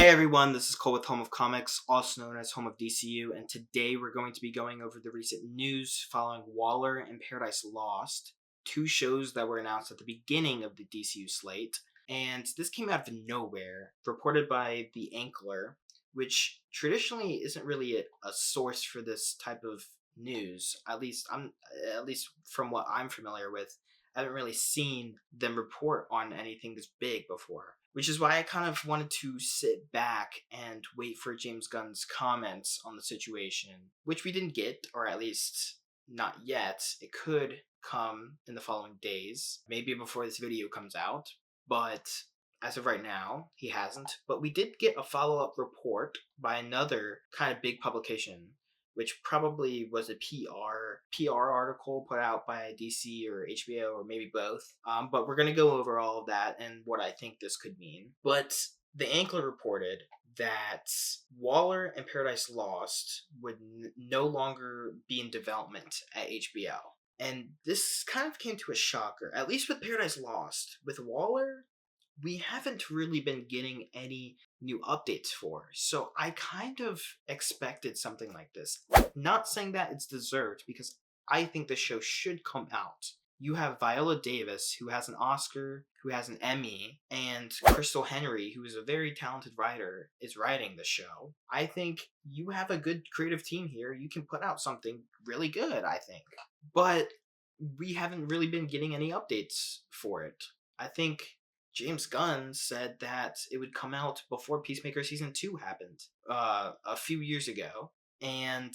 Hey everyone, this is Cole with Home of Comics, also known as Home of DCU, and today we're going to be going over the recent news following Waller and Paradise Lost, two shows that were announced at the beginning of the DCU slate, and this came out of nowhere, reported by The Ankler, which traditionally isn't really a source for this type of news. At least from what I'm familiar with, I haven't really seen them report on anything this big before. Which is why I kind of wanted to sit back and wait for James Gunn's comments on the situation, which we didn't get, or at least not yet. It could come in the following days, maybe before this video comes out, but as of right now, he hasn't. But we did get a follow-up report by another kind of big publication, which probably was a PR article put out by DC or HBO or maybe both. But we're going to go over all of that and what I think this could mean. But the Ankler reported that Waller and Paradise Lost would no longer be in development at HBO. And this kind of came to a shocker, at least with Paradise Lost. With Waller, we haven't really been getting any new updates for. So I kind of expected something like this. Not saying that it's deserved, because I think the show should come out. You have Viola Davis, who has an Oscar, who has an Emmy, and Crystal Henry, who is a very talented writer, is writing the show. I think you have a good creative team here. You can put out something really good, I think. But we haven't really been getting any updates for it. I think James Gunn said that it would come out before Peacemaker Season 2 happened a few years ago, and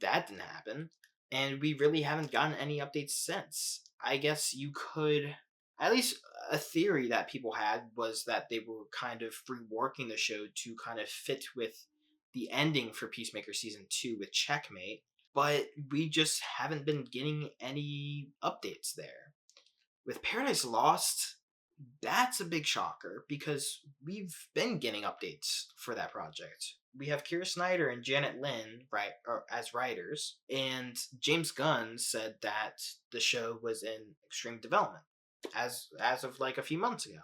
that didn't happen, and we really haven't gotten any updates since. I guess you could, at least a theory that people had was that they were kind of reworking the show to kind of fit with the ending for Peacemaker Season 2 with Checkmate, but we just haven't been getting any updates there. With Paradise Lost, that's a big shocker because we've been getting updates for that project. We have Kira Snyder and Janet Lynn as writers, and James Gunn said that the show was in extreme development as of like a few months ago.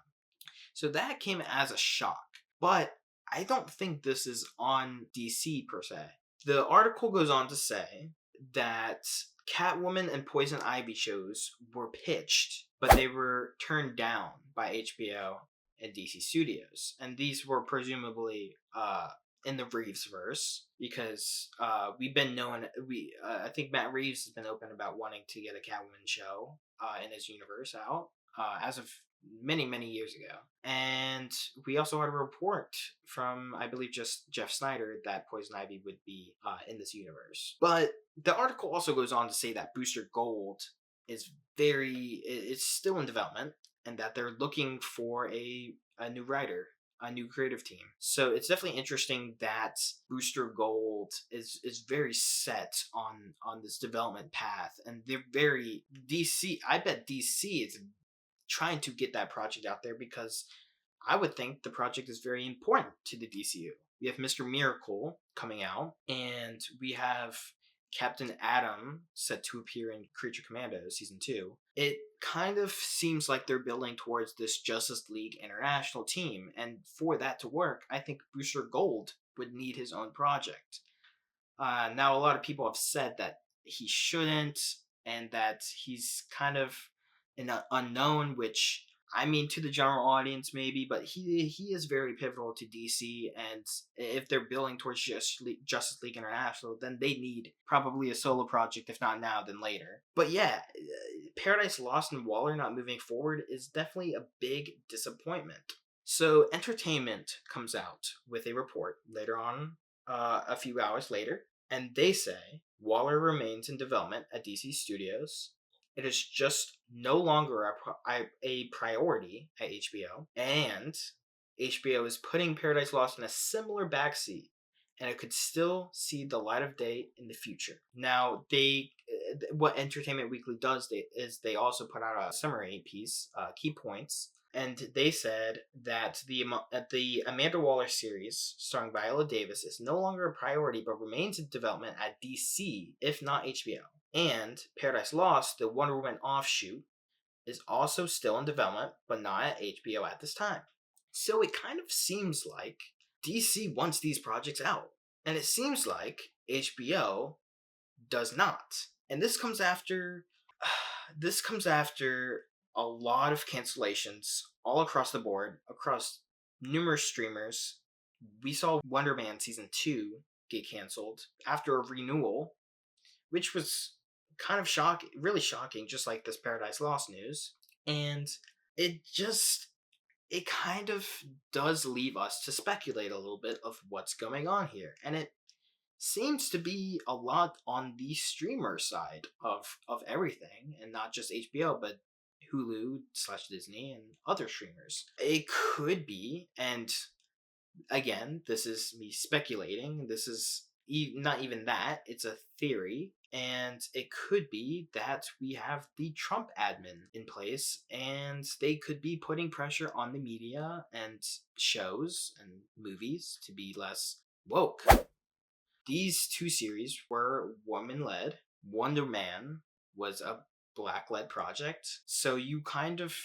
So that came as a shock. But I don't think this is on DC per se. The article goes on to say that Catwoman and Poison Ivy shows were pitched, but they were turned down by HBO and DC Studios. And these were presumably in the Reeves verse, because we've been known. I think Matt Reeves has been open about wanting to get a Catwoman show in his universe out as of many years ago. And we also had a report from, I believe, just Jeff Snyder that Poison Ivy would be in this universe. But the article also goes on to say that Booster Gold is still in development, and that they're looking for a new writer, a new creative team. So it's definitely interesting that Booster Gold is very set on this development path, and they're very DC. I bet DC is trying to get that project out there, because I would think the project is very important to the DCU. We have Mr. Miracle coming out, and we have Captain Atom set to appear in Creature Commandos Season 2. It kind of seems like they're building towards this Justice League International team, and for that to work, I think Booster Gold would need his own project. Now, a lot of people have said that he shouldn't, and that he's kind of an unknown, which, I mean, to the general audience maybe, but he is very pivotal to DC, and if they're building towards Justice League International, then they need probably a solo project, if not now, then later. But yeah, Paradise Lost and Waller not moving forward is definitely a big disappointment. So Entertainment comes out with a report later on, a few hours later, and they say Waller remains in development at DC Studios. It is just no longer a priority at HBO, and HBO is putting Paradise Lost in a similar backseat, and it could still see the light of day in the future. Now, what Entertainment Weekly does is they also put out a summary piece, key points, and they said that the Amanda Waller series starring Viola Davis is no longer a priority, but remains in development at DC, if not HBO. And Paradise Lost, the Wonder Woman offshoot, is also still in development, but not at HBO at this time. So it kind of seems like DC wants these projects out. And it seems like HBO does not. And this comes after a lot of cancellations all across the board, across numerous streamers. We saw Wonder Man season 2 get canceled after a renewal, which was kind of really shocking, just like this Paradise Lost news. And it just it kind of does leave us to speculate a little bit of what's going on here. And it seems to be a lot on the streamer side of everything, and not just HBO, but Hulu/Disney and other streamers. It could be, and again, this is me speculating. This is not even that. It's a theory. And it could be that we have the Trump admin in place, and they could be putting pressure on the media and shows and movies to be less woke. These two series were woman led. Wonder Man was a black led project. So you kind of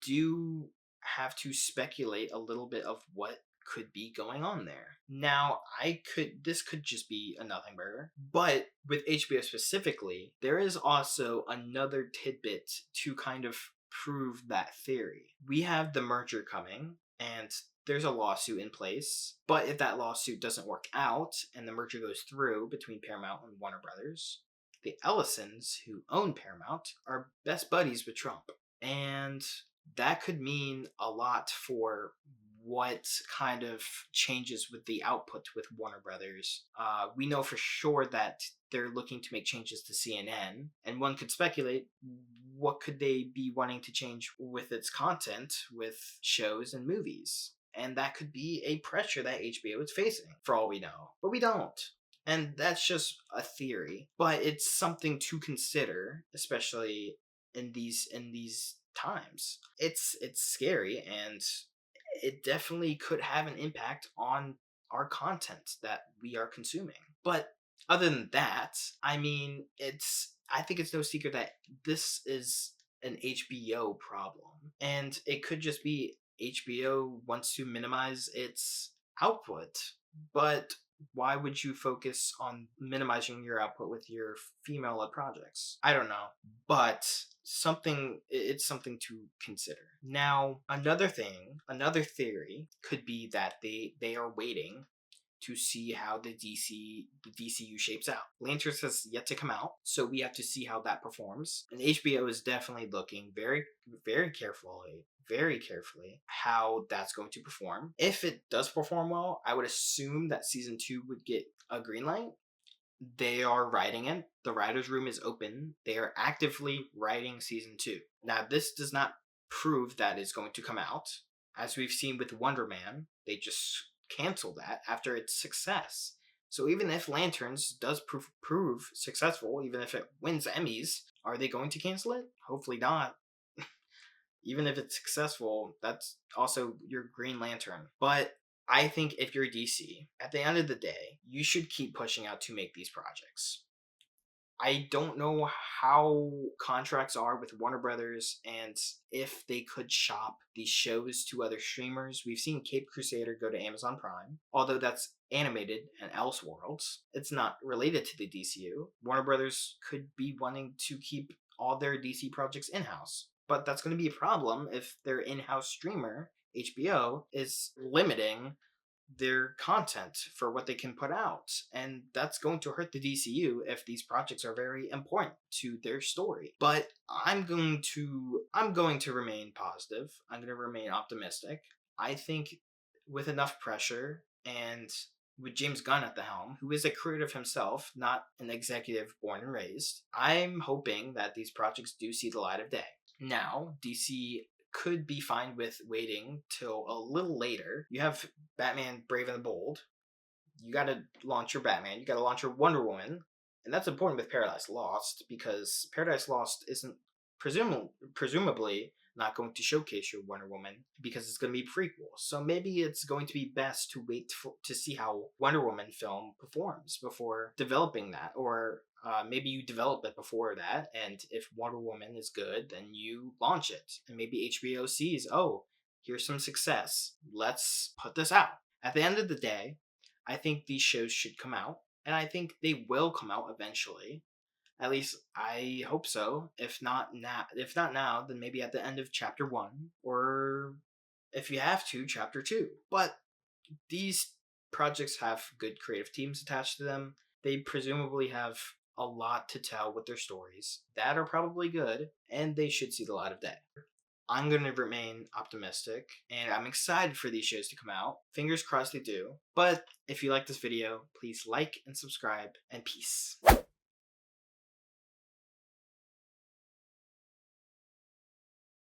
do have to speculate a little bit of what could be going on there. Now, this could just be a nothing burger, but with HBO specifically, there is also another tidbit to kind of prove that theory. We have the merger coming, and there's a lawsuit in place, but if that lawsuit doesn't work out and the merger goes through between Paramount and Warner Brothers, the Ellisons, who own Paramount, are best buddies with Trump. And that could mean a lot for what kind of changes with the output with Warner Brothers. We know for sure that they're looking to make changes to CNN, and one could speculate what could they be wanting to change with its content, with shows and movies. And that could be a pressure that HBO is facing, for all we know. But we don't. And that's just a theory. But it's something to consider, especially in these times. It's scary, and it definitely could have an impact on our content that we are consuming. But other than that, I mean, I think it's no secret that this is an HBO problem. And it could just be HBO wants to minimize its output. But why would you focus on minimizing your output with your female-led projects? I don't know. But it's something to consider. Now, another theory could be that they are waiting to see how the DCU shapes out. Lanterns has yet to come out, so we have to see how that performs. And HBO is definitely looking very, very carefully how that's going to perform. If it does perform well, I would assume that season 2 would get a green light. They are writing it. The writer's room is open. They are actively writing season 2. Now, this does not prove that it's going to come out. As we've seen with Wonder Man, they just canceled that after its success. So even if Lanterns does prove successful, even if it wins Emmys, are they going to cancel it? Hopefully not. Even if it's successful, that's also your Green Lantern. But I think if you're DC, at the end of the day, you should keep pushing out to make these projects. I don't know how contracts are with Warner Brothers and if they could shop these shows to other streamers. We've seen Cape Crusader go to Amazon Prime, although that's animated and Elseworlds. It's not related to the DCU. Warner Brothers could be wanting to keep all their DC projects in-house, but that's going to be a problem if their in-house streamer, HBO, is limiting their content for what they can put out, and that's going to hurt the DCU if these projects are very important to their story. But I'm going to remain positive. I'm going to remain optimistic. I think with enough pressure and with James Gunn at the helm, who is a creative himself, not an executive born and raised, I'm hoping that these projects do see the light of day. Now, DC could be fine with waiting till a little later. You have Batman Brave and the Bold. You gotta launch your Batman. You gotta launch your Wonder Woman. And that's important with Paradise Lost, because Paradise Lost isn't presumably not going to showcase your Wonder Woman, because it's going to be prequel. So maybe it's going to be best to wait to see how Wonder Woman film performs before developing that, or maybe you develop it before that, and if Wonder Woman is good, then you launch it. And maybe HBO sees, oh, here's some success. Let's put this out. At the end of the day, I think these shows should come out, and I think they will come out eventually. At least I hope so. If not now, then maybe at the end of chapter 1, or if you have to, chapter 2. But these projects have good creative teams attached to them. They presumably have a lot to tell with their stories that are probably good, and they should see the light of day. I'm going to remain optimistic, and I'm excited for these shows to come out. Fingers crossed they do. But if you like this video, please like and subscribe, and peace.